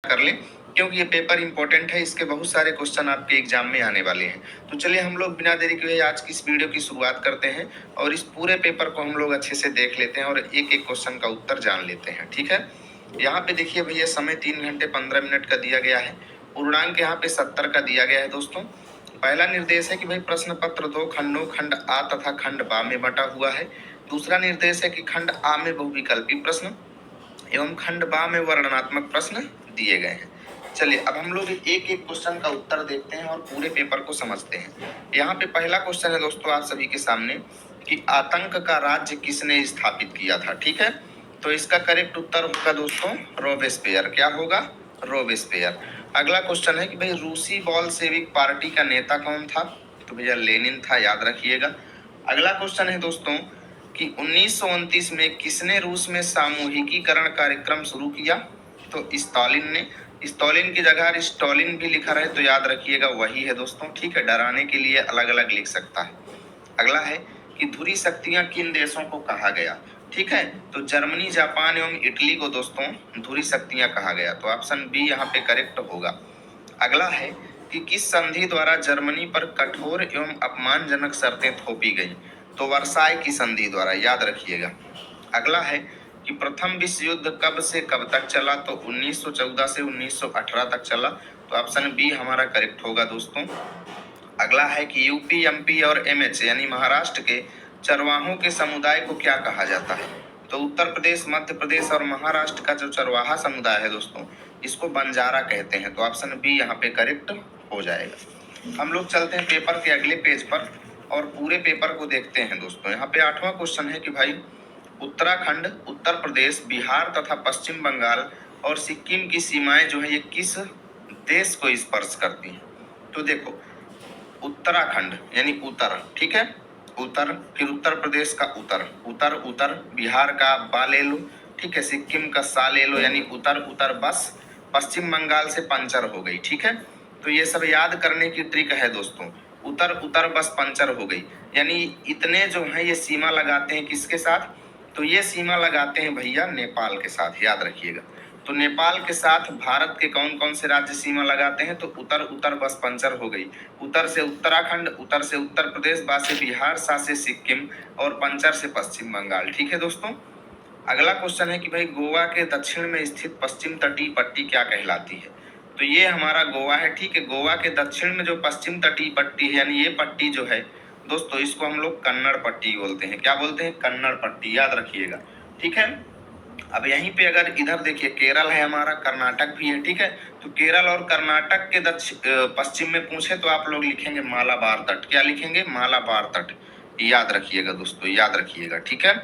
कर लें, क्योंकि ये पेपर इंपॉर्टेंट है। इसके बहुत सारे क्वेश्चन आपके एग्जाम में आने वाले हैं। तो चलिए हम लोग बिना देरी के आज की इस वीडियो की शुरुआत करते हैं और इस पूरे पेपर को हम लोग अच्छे से देख लेते हैं और एक एक क्वेश्चन का उत्तर जान लेते हैं। ठीक है, यहाँ पे देखिए भैया समय 3 घंटे 15 मिनट का दिया गया है। पूर्णांक यहाँ पे 70 का दिया गया है दोस्तों। पहला निर्देश है कि भाई प्रश्न पत्र 2 खंडों खंड आ तथा खंड बा में बटा हुआ है। दूसरा निर्देश है कि खंड आ में बहुविकल्पी प्रश्न एवं खंड बा में वर्णनात्मक प्रश्न दिए गए हैं। चलिए अब हम लोग एक एक क्वेश्चन का उत्तर देखते हैं और पूरे पेपर को समझते हैं। यहाँ पे पहला क्वेश्चन है दोस्तों आप सभी के सामने कि आतंक का राज्य किसने स्थापित किया था। ठीक है, तो इसका करेक्ट उत्तर होगा दोस्तों रोबेस्पियर। क्या होगा? रोबेस्पियर। अगला क्वेश्चन है कि भाई रूसी बॉल्शेविक पार्टी का नेता कौन था? तो भैया लेनिन था, याद रखिएगा। अगला क्वेश्चन है दोस्तों कि 1929 में किसने रूस में सामूहिकीकरण कार्यक्रम शुरू किया? तो स्टालिन ने। स्टालिन की जगह स्टॉलिन भी लिखा रहे तो याद रखिएगा वही है दोस्तों। ठीक है, डराने के लिए अलग अलग लिख सकता है। अगला है कि धुरी शक्तियां किन देशों को कहा गया? ठीक है, तो जर्मनी, जापान एवं इटली को दोस्तों धुरी शक्तियां कहा गया। तो ऑप्शन बी यहाँ पे करेक्ट होगा। अगला है कि किस संधि द्वारा जर्मनी पर कठोर एवं अपमानजनक शर्तें थोपी गई? तो वर्साई की संधि द्वारा, याद रखिएगा। अगला है कि प्रथम विश्व युद्ध कब से कब तक चला? तो 1914 से 1918 तक चला। तो ऑप्शन बी हमारा करेक्ट होगा दोस्तों। अगला है कि यूपी, एमपी और एमएच यानी महाराष्ट्र के चरवाहों के समुदाय को क्या कहा जाता है? तो उत्तर प्रदेश, मध्य प्रदेश और महाराष्ट्र का जो चरवाहा समुदाय है दोस्तों, इसको बंजारा कहते हैं। तो ऑप्शन बी यहाँ पे करेक्ट हो जाएगा। हम लोग चलते हैं पेपर के अगले पेज पर और पूरे पेपर को देखते हैं दोस्तों। यहाँ पे 8वां क्वेश्चन है कि भाई उत्तराखंड, उत्तर प्रदेश, बिहार तथा पश्चिम बंगाल और सिक्किम की सीमाएं जो है ये किस देश को स्पर्श करती हैं? तो देखो उत्तराखंड यानी उत्तर, ठीक है, उत्तर, फिर उत्तर प्रदेश का उत्तर, उत्तर उत्तर, बिहार का बा ले लो, ठीक है, सिक्किम का सा ले लो यानी उत्तर उत्तर बस, पश्चिम बंगाल से पंचर हो गई। ठीक है, तो ये सब याद करने की ट्रिक है दोस्तों। उत्तर उत्तर बस पंचर हो गई यानी इतने जो है ये सीमा लगाते हैं किसके साथ? तो ये सीमा लगाते हैं भैया नेपाल के साथ, याद रखिएगा। तो नेपाल के साथ भारत के कौन कौन से राज्य सीमा लगाते हैं? तो उत्तर उत्तर बस पंचर हो गई। उत्तर से उत्तराखंड, उत्तर से उत्तर प्रदेश, बा से बिहार, सा से सिक्किम और पंचर से पश्चिम बंगाल। ठीक है दोस्तों। अगला क्वेश्चन है कि भाई गोवा के दक्षिण में स्थित पश्चिम तटीय पट्टी क्या कहलाती है? तो ये हमारा गोवा है। ठीक है, गोवा के दक्षिण में जो पश्चिम तटीय पट्टी है यानी ये पट्टी जो है दोस्तों, इसको हम लोग कन्नड़ पट्टी बोलते हैं। क्या बोलते हैं? कन्नड़ पट्टी, याद रखिएगा। ठीक है, अब यहीं पे अगर इधर देखिए केरल है हमारा, कर्नाटक भी है। ठीक है, तो केरल और कर्नाटक के पश्चिम में पूछे तो आप लोग लिखेंगे मालाबार तट। क्या लिखेंगे? मालाबार तट, याद रखिएगा दोस्तों, याद रखिएगा। ठीक है,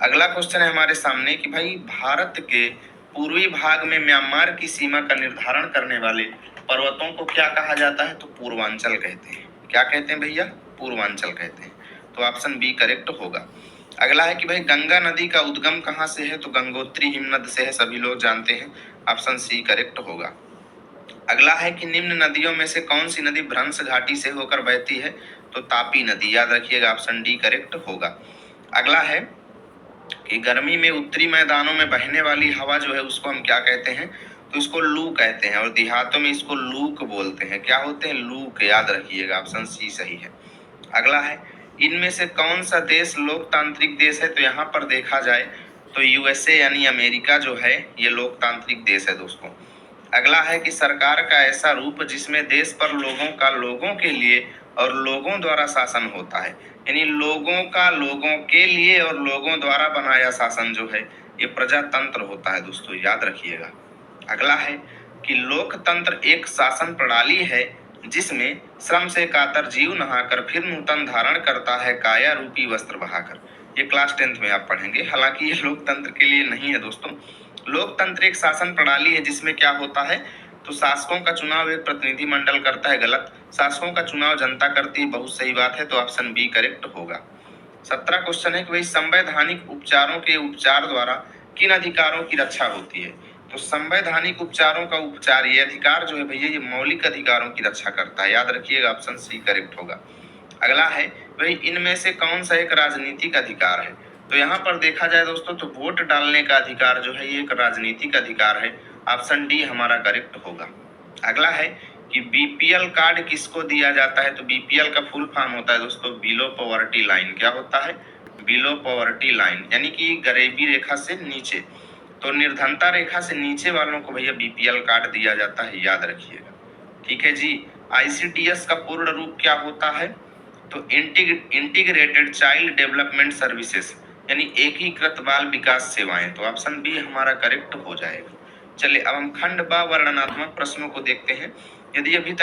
अगला क्वेश्चन है हमारे सामने कि भाई भारत के पूर्वी भाग में म्यांमार की सीमा का निर्धारण करने वाले पर्वतों को क्या कहा जाता है? तो पूर्वांचल कहते हैं। क्या कहते हैं भैया? पूर्वांचल कहते हैं। तो ऑप्शन बी करेक्ट होगा। अगला है कि भाई गंगा नदी का उद्गम कहाँ से है? तो गंगोत्री हिमनद से है, सभी लोग जानते हैं। ऑप्शन सी करेक्ट होगा। अगला है कि निम्न नदियों में से कौन सी नदी भ्रंश घाटी से होकर बहती है? तो तापी नदी, याद रखिएगा। ऑप्शन डी करेक्ट होगा। अगला है कि गर्मी में उत्तरी मैदानों में बहने वाली हवा जो है उसको हम क्या कहते हैं? तो इसको लू कहते हैं और देहातों में इसको लूक बोलते हैं। क्या होते हैं? लूक, याद रखिएगा। ऑप्शन सी सही है। अगला है इनमें से कौन सा देश लोकतांत्रिक देश है? तो यहाँ पर देखा जाए तो यूएसए यानी अमेरिका जो है ये लोकतांत्रिक देश है दोस्तों। अगला है कि सरकार का ऐसा रूप जिसमें देश पर लोगों का लोगों के लिए और लोगों द्वारा शासन होता है, यानी लोगों का लोगों के लिए और लोगों द्वारा बनाया शासन जो है ये प्रजातंत्र होता है दोस्तों, याद रखिएगा। अगला है कि लोकतंत्र एक शासन प्रणाली है जिसमें श्रम से कातर जीव नहाकर फिर नूतन धारण करता है काया रूपी वस्त्र बहाकर। ये क्लास 10th में आप पढ़ेंगे, हालांकि ये लोकतंत्र के लिए नहीं है दोस्तों। लोकतंत्र एक शासन प्रणाली है जिसमें क्या होता है? तो शासकों का चुनाव एक प्रतिनिधि मंडल करता है। गलत, शासकों का चुनाव जनता करती है। बहुत सही बात है, तो ऑप्शन बी करेक्ट होगा। 17 क्वेश्चन है कि भाई संवैधानिक उपचारों के उपचार द्वारा किन अधिकारों की रक्षा होती है? तो संवैधानिक उपचारों का उपचार, ये अधिकार जो है भैया ये मौलिक अधिकारों की रक्षा करता है, याद रखिएगा। ऑप्शन सी करेक्ट होगा। अगला है भाई इनमें से कौन सा एक राजनीतिक अधिकार है? तो यहाँ पर देखा जाए दोस्तों तो वोट डालने का अधिकार जो है ये एक राजनीतिक अधिकार है। ऑप्शन डी हमारा करेक्ट होगा। अगला है कि बीपीएल कार्ड किसको दिया जाता है? तो बीपीएल का फुल फॉर्म होता है दोस्तों बिलो पॉवर्टी लाइन। क्या होता है? बिलो पॉवर्टी लाइन, यानी कि गरीबी रेखा से नीचे। तो निर्धनता रेखा से नीचे वालों को भैया बीपीएल कार्ड दिया जाता है, याद रखिएगा। ठीक है जी। आईसीडीएस का पूर्ण रूप क्या होता है? तो इंटीग्रेटेड चाइल्ड डेवलपमेंट सर्विसेज, यानी एकीकृत बाल विकास सेवाएं। तो ऑप्शन बी हमारा करेक्ट हो जाएगा। चलिए अब हम खंड व वर्णनात्मक प्रश्नों को देखते हैं। यदि अभी तक